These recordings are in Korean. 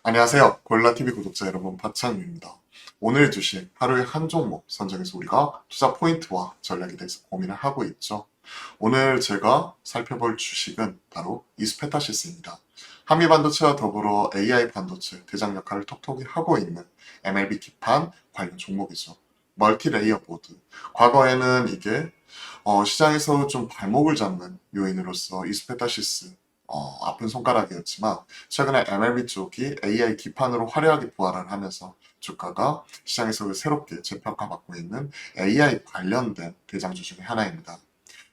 안녕하세요. 고릴라TV 구독자 여러분, 박찬유입니다. 오늘 주식 하루에 한 종목 선정해서 우리가 투자 포인트와 전략에 대해서 고민을 하고 있죠. 오늘 제가 살펴볼 주식은 바로 이스페타시스입니다. 한미반도체와 더불어 AI 반도체 대장 역할을 톡톡히 하고 있는 MLB 기판 관련 종목이죠. 멀티레이어 보드. 과거에는 이게 시장에서 좀 발목을 잡는 요인으로서 이스페타시스 아픈 손가락이었지만 최근에 MLB 쪽이 AI 기판으로 화려하게 부활을 하면서 주가가 시장에서 새롭게 재평가받고 있는 AI 관련된 대장주 중에 하나입니다.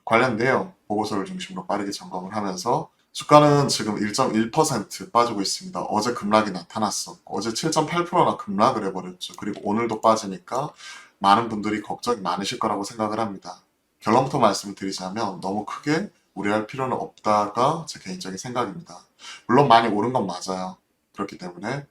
관련 내용 보고서를 중심으로 빠르게 점검을 하면서 주가는 지금 1.1% 빠지고 있습니다. 어제 급락이 나타났었고 어제 7.8%나 급락을 해버렸죠. 그리고 오늘도 빠지니까 많은 분들이 걱정이 많으실 거라고 생각을 합니다. 결론부터 말씀을 드리자면 너무 크게 우려할 필요는 없다가 제 개인적인 생각입니다. 물론 많이 오른 건 맞아요. 그렇기 때문에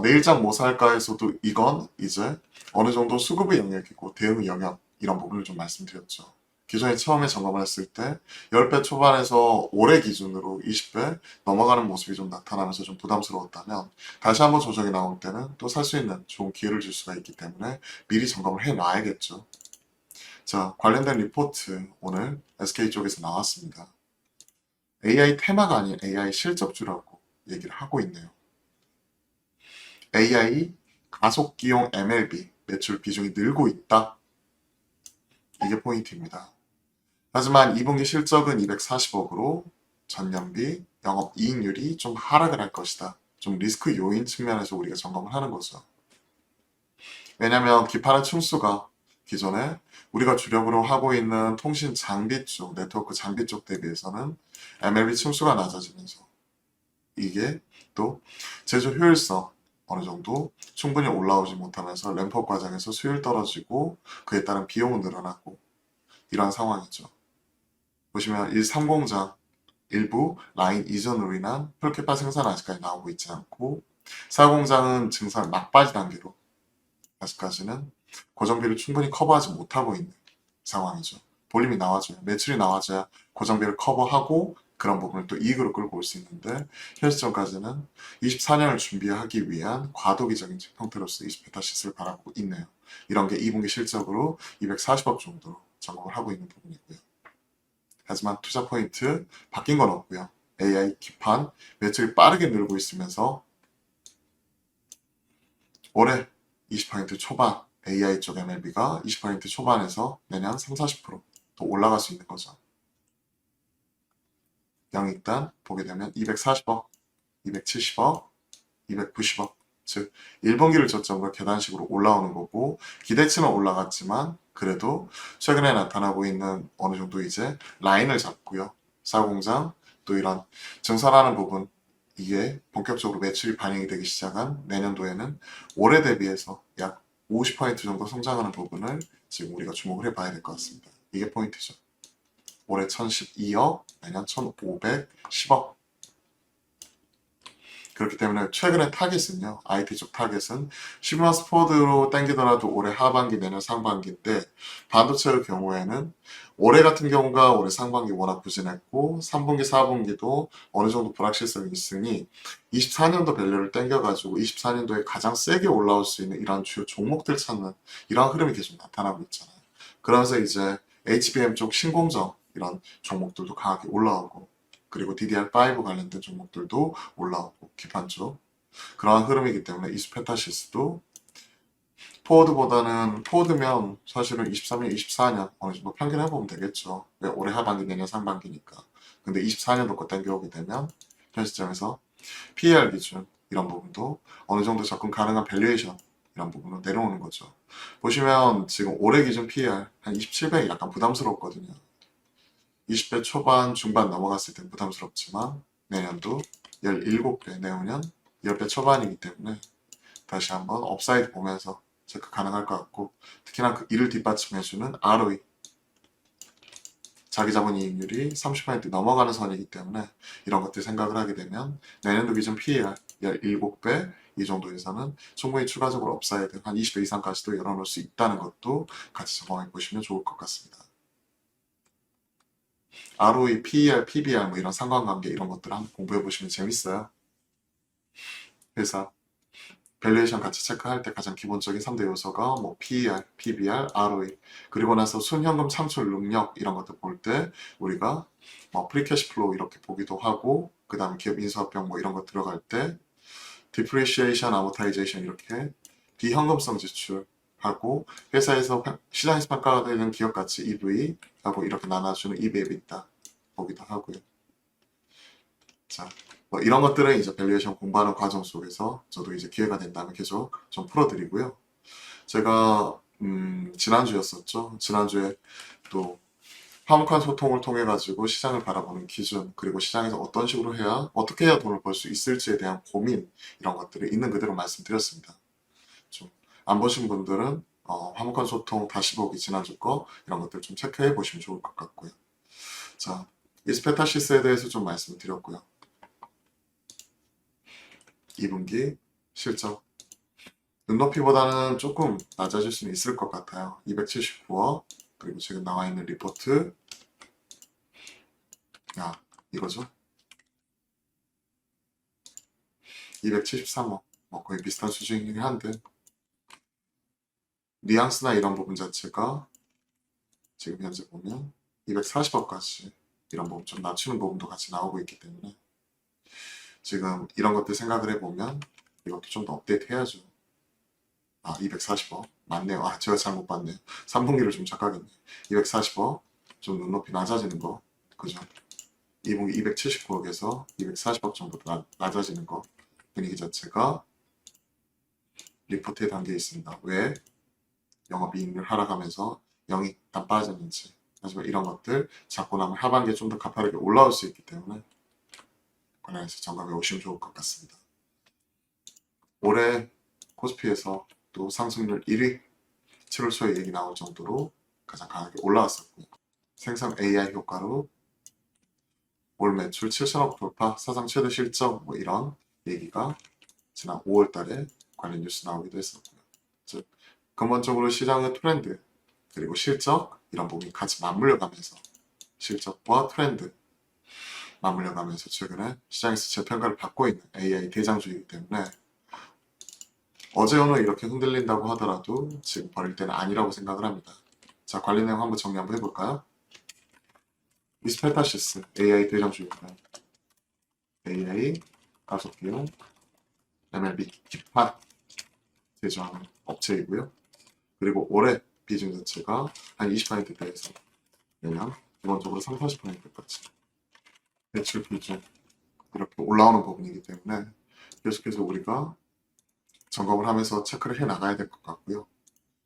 내일장 뭐 살까에서도 이건 이제 어느 정도 수급의 영역이고 대응의 영역 이런 부분을 좀 말씀드렸죠. 기존에 처음에 점검을 했을 때 10배 초반에서 올해 기준으로 20배 넘어가는 모습이 좀 나타나면서 좀 부담스러웠다면 다시 한번 조정이 나올 때는 또 살 수 있는 좋은 기회를 줄 수가 있기 때문에 미리 점검을 해 놔야겠죠. 자, 관련된 리포트 오늘 SK 쪽에서 나왔습니다. AI 테마가 아닌 AI 실적주라고 얘기를 하고 있네요. AI 가속기용 MLB 매출 비중이 늘고 있다. 이게 포인트입니다. 하지만 2분기 실적은 240억으로 전년비 영업이익률이 좀 하락을 할 것이다. 좀 리스크 요인 측면에서 우리가 점검을 하는 거죠. 왜냐하면 기판의 층수가 기존에 우리가 주력으로 하고 있는 통신 장비 쪽, 네트워크 장비 쪽 대비해서는 MLB 층수가 낮아지면서 이게 또 제조 효율성 어느 정도 충분히 올라오지 못하면서 램프업 과정에서 수율 떨어지고 그에 따른 비용은 늘어나고 이러한 상황이죠. 보시면 130장 일부 라인 이전으로 인한 풀캐파 생산은 아직까지 나오고 있지 않고 40장은 증산 막바지 단계로 아직까지는 고정비를 충분히 커버하지 못하고 있는 상황이죠. 볼륨이 나와줘야, 매출이 나와줘야 고정비를 커버하고 그런 부분을 또 이익으로 끌고 올 수 있는데 현 시점까지는 24년을 준비하기 위한 과도기적인 형태로서 20베타시스를 바라보고 있네요. 이런 게 2분기 실적으로 240억 정도로 점검을 하고 있는 부분이고요. 하지만 투자 포인트 바뀐 건 없고요. AI 기판 매출이 빠르게 늘고 있으면서 올해 20% 초반 AI 쪽 MLB가 20% 초반에서 내년 3, 40%더 올라갈 수 있는 거죠. 영익단 보게 되면 240억, 270억, 290억 즉 1분기를 저점으로 계단식으로 올라오는 거고 기대치는 올라갔지만 그래도 최근에 나타나고 있는 어느 정도 이제 라인을 잡고요. 사공장 또 이런 증설하는 부분 이게 본격적으로 매출이 반영이 되기 시작한 내년도에는 올해 대비해서 약 50% 정도 성장하는 부분을 지금 우리가 주목을 해봐야 될 것 같습니다. 이게 포인트죠. 올해 1012억, 내년 1510억. 그렇기 때문에 최근에 타겟은요. IT 쪽 타겟은 시그마스 포드로 당기더라도 올해 하반기 내년 상반기인데 반도체의 경우에는 올해 같은 경우가 올해 상반기 워낙 부진했고 3분기 4분기도 어느 정도 불확실성이 있으니 24년도 밸류를 당겨가지고 24년도에 가장 세게 올라올 수 있는 이런 주요 종목들 찾는 이런 흐름이 계속 나타나고 있잖아요. 그러면서 이제 HBM 쪽 신공정 이런 종목들도 강하게 올라오고 그리고 DDR5 관련된 종목들도 올라오고 기판 쪽 그러한 흐름이기 때문에 이스페타시스도 포워드면 사실은 23년, 24년 어느 정도 평균해보면 되겠죠. 왜 올해 하반기 내년 상반기니까. 근데 24년도 거 땡겨오게 되면 현 시점에서 PER 기준 이런 부분도 어느 정도 접근 가능한 밸류에이션 이런 부분으로 내려오는 거죠. 보시면 지금 올해 기준 PER 한 27배 약간 부담스럽거든요. 20배 초반, 중반 넘어갔을 땐 부담스럽지만 내년도 17배, 내후년 10배 초반이기 때문에 다시 한번 업사이드 보면서 체크 가능할 것 같고 특히나 그 이를 뒷받침해주는 ROE 자기 자본 이익률이 30% 넘어가는 선이기 때문에 이런 것들 생각을 하게 되면 내년도 기준 PER 17배 이 정도에서는 충분히 추가적으로 업사이드 한 20배 이상까지도 열어놓을 수 있다는 것도 같이 점검해 보시면 좋을 것 같습니다. ROE, PER, PBR 뭐 이런 상관관계 이런 것들 한번 공부해 보시면 재밌어요. 회사 밸류에이션 같이 체크할 때 가장 기본적인 3대 요소가 뭐 PER, PBR, ROE 그리고 나서 순현금 창출 능력 이런 것들 볼 때 우리가 뭐 프리캐시플로우 이렇게 보기도 하고 그 다음에 기업 인수합병 뭐 이런 거 들어갈 때 디프리시에이션, 아모타이제이션 이렇게 비현금성 지출하고 회사에서 시장에서 평가가 되는 기업 가치 EV 하고 이렇게 나눠주는 EV/EBITDA 보기도 하고요. 자, 뭐 이런 것들은 이제 밸류에이션 공부하는 과정 속에서 저도 이제 기회가 된다면 계속 좀 풀어드리고요. 제가 지난주였었죠. 지난주에 또 화목한 소통을 통해 가지고 시장을 바라보는 기준 그리고 시장에서 어떤 식으로 해야 어떻게 해야 돈을 벌 수 있을지에 대한 고민 이런 것들을 있는 그대로 말씀드렸습니다. 좀 안 보신 분들은 화목한 소통 다시 보기 지난주 거 이런 것들 좀 체크해 보시면 좋을 것 같고요. 자, 이스페타시스에 대해서 좀 말씀드렸고요. 2분기 실적 눈높이보다는 조금 낮아질 수는 있을 것 같아요. 279억 그리고 지금 나와 있는 리포트 이거죠. 273억 뭐 거의 비슷한 수준이긴 한데 뉘앙스나 이런 부분 자체가 지금 현재 보면 240억까지 이런 부분 좀 낮추는 부분도 같이 나오고 있기 때문에 지금 이런 것들 생각을 해보면 이것도 좀 더 업데이트 해야죠. 240억 맞네요. 제가 잘못 봤네요. 3분기를 좀 착각했네. 240억 좀 눈높이 낮아지는 거 그죠? 2분기 279억에서 240억 정도 낮아지는 거 분위기 자체가 리포트에 담겨 있습니다. 왜 영업이익률 하락하면서 영익 다 빠졌는지 하지만 이런 것들 잡고 나면 하반기에 좀 더 가파르게 올라올 수 있기 때문에 관련해서 점검해 오시면 좋을 것 같습니다. 올해 코스피에서 또 상승률 1위 7월 초에 얘기 나올 정도로 가장 강하게 올라왔었고요. 생성 AI 효과로 올 매출 7천억 돌파, 사상 최대 실적 뭐 이런 얘기가 지난 5월 달에 관련 뉴스 나오기도 했었고요. 즉 근본적으로 시장의 트렌드 그리고 실적 이런 부분이 같이 맞물려가면서 실적과 트렌드 맞물려가면서 최근에 시장에서 재평가를 받고 있는 AI 대장주이기 때문에 어제 오늘 이렇게 흔들린다고 하더라도 지금 버릴 때는 아니라고 생각을 합니다. 자, 관련 내용 한번 정리 한번 해볼까요? 이스페타시스 AI 대장주입니다. AI 가속비용 MLB 기판 제조하는 업체이고요. 그리고 올해 비중 자체가 한 20%대에서 내년 기본적으로 3, 40%까지 매출 비중 이렇게 올라오는 부분이기 때문에 계속해서 우리가 점검을 하면서 체크를 해 나가야 될 것 같고요.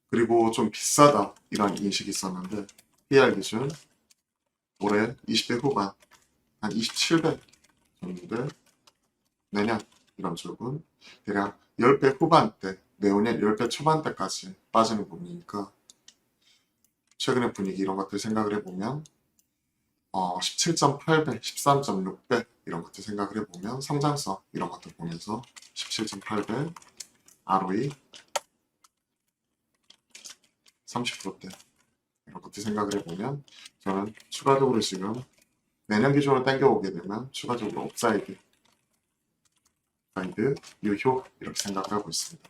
그리고 좀 비싸다 이런 인식이 있었는데 PR 기준 올해 20배 후반 한 27배 정도인데 내년 이런 쪽은 대략 10배 후반대 내후년 10배 초반대까지 빠지는 부분이니까 최근의 분위기 이런 것들 생각을 해보면 17.8배, 13.6배 이런 것들 생각을 해보면 성장성 이런 것들 보면서 17.8배 ROE 30%대 이런 것들 생각을 해보면 저는 추가적으로 지금 내년 기준으로 당겨오게 되면 추가적으로 업사이드 유효 이렇게 생각을 하고 있습니다.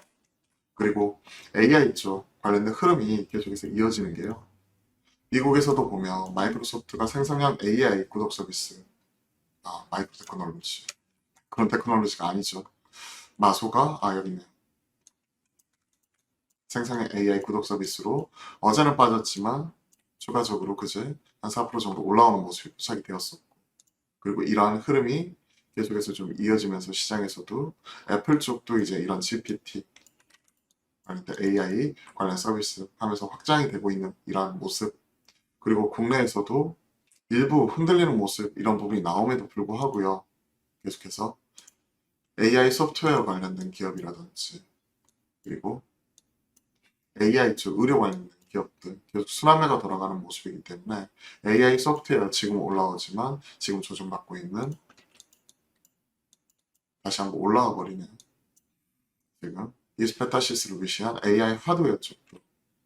그리고 AI 쪽 관련된 흐름이 계속해서 이어지는 게요. 미국에서도 보면 마이크로소프트가 생성형 AI 구독 서비스 마이크로 테크놀로지 그런 테크놀로지가 아니죠. 마소가 여기 있네요. 생성형 AI 구독 서비스로 어제는 빠졌지만 추가적으로 그제 한 4% 정도 올라오는 모습이 포착이 되었었고 그리고 이러한 흐름이 계속해서 좀 이어지면서 시장에서도 애플 쪽도 이제 이런 GPT AI 관련 서비스 하면서 확장이 되고 있는 이러한 모습 그리고 국내에서도 일부 흔들리는 모습 이런 부분이 나옴에도 불구하고요. 계속해서 AI 소프트웨어 관련된 기업이라든지 그리고 AI 쪽 의료 관련된 기업들 계속 순환매가 돌아가는 모습이기 때문에 AI 소프트웨어 지금 올라오지만 지금 조정받고 있는 다시 한번 올라와 버리는 지금 이스페타시스를 위시한 AI 하드웨어 쪽도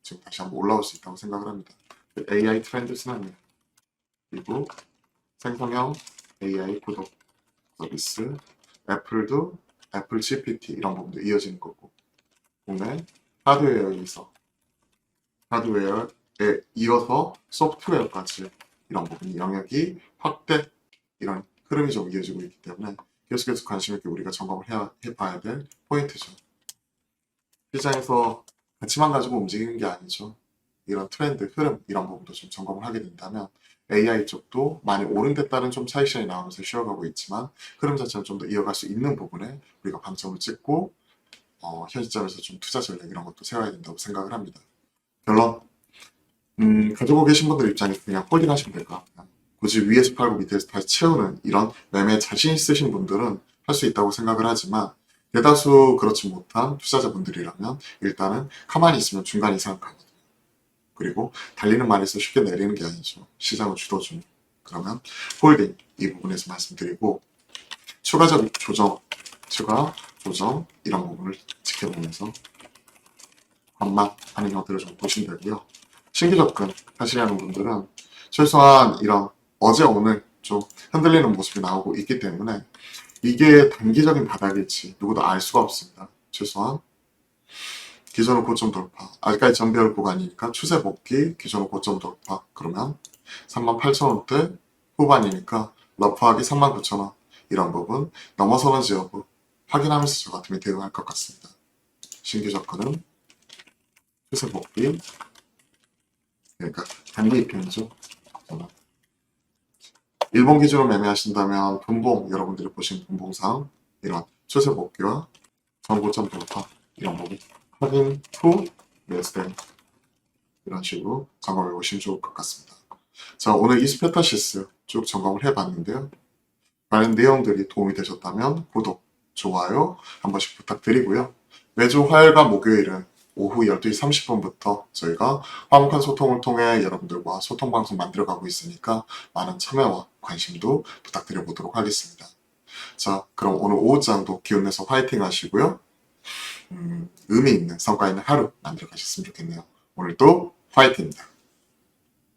지금 다시 한번 올라올 수 있다고 생각을 합니다. AI 트렌드 순환매 그리고 생성형 AI 구독 서비스 애플도 애플 GPT 이런 부분도 이어지는 거고, 오늘 하드웨어에서 하드웨어에 이어서 소프트웨어까지 이런 부분 영역이 확대 이런 흐름이 좀 이어지고 있기 때문에 계속해서 관심 있게 우리가 점검을 해봐야 될 포인트죠. 시장에서 가치만 가지고 움직이는 게 아니죠. 이런 트렌드, 흐름 이런 부분도 좀 점검을 하게 된다면 AI 쪽도 많이 오른 데 따른 좀 차익실이 나오면서 쉬어가고 있지만 흐름 자체는 좀 더 이어갈 수 있는 부분에 우리가 방점을 찍고 현 시점에서 좀 투자 전략 이런 것도 세워야 된다고 생각을 합니다. 결론, 가지고 계신 분들 입장에서 그냥 홀딩 하시면 될 것 같아요. 굳이 위에서 팔고 밑에서 다시 채우는 이런 매매 자신 있으신 분들은 할 수 있다고 생각을 하지만 대다수 그렇지 못한 투자자분들이라면 일단은 가만히 있으면 중간 이상 가거든요. 그리고 달리는 말에서 쉽게 내리는 게 아니죠. 시장을 주도주는. 그러면 홀딩 이 부분에서 말씀드리고 추가적 조정, 추가 조정 이런 부분을 지켜보면서 반막하는 형태를 좀 보시면 되고요. 신규 접근 하시려는 분들은 최소한 이런 어제 오늘 좀 흔들리는 모습이 나오고 있기 때문에 이게 단기적인 바닥일지 누구도 알 수가 없습니다. 최소한 기존의 고점 돌파, 아직까지 전배열 구간이니까 추세 복귀, 기존의 고점 돌파, 그러면 38,000원대 후반이니까 러프하게 39,000원 이런 부분 넘어서는지 여부 확인하면서 저 같으면 대응할 것 같습니다. 신규 접근은 추세 복귀, 그러니까 단기 입형이죠. 일본 기준으로 매매하신다면 분봉, 여러분들이 보신 분봉상 이런 추세 복귀와 전고점 돌파 이런 부분 확인 후 매수된 이런 식으로 점검해 보시면 좋을 것 같습니다. 자, 오늘 이스페타시스 쭉 점검을 해봤는데요. 많은 내용들이 도움이 되셨다면 구독, 좋아요 한 번씩 부탁드리고요. 매주 화요일과 목요일은 오후 12시 30분부터 저희가 화목한 소통을 통해 여러분들과 소통 방송 만들어가고 있으니까 많은 참여와 관심도 부탁드려 보도록 하겠습니다. 자, 그럼 오늘 오후장도 기운내서 화이팅 하시고요. 의미 있는 성과 있는 하루 만들어 가셨으면 좋겠네요. 오늘도 화이팅입니다.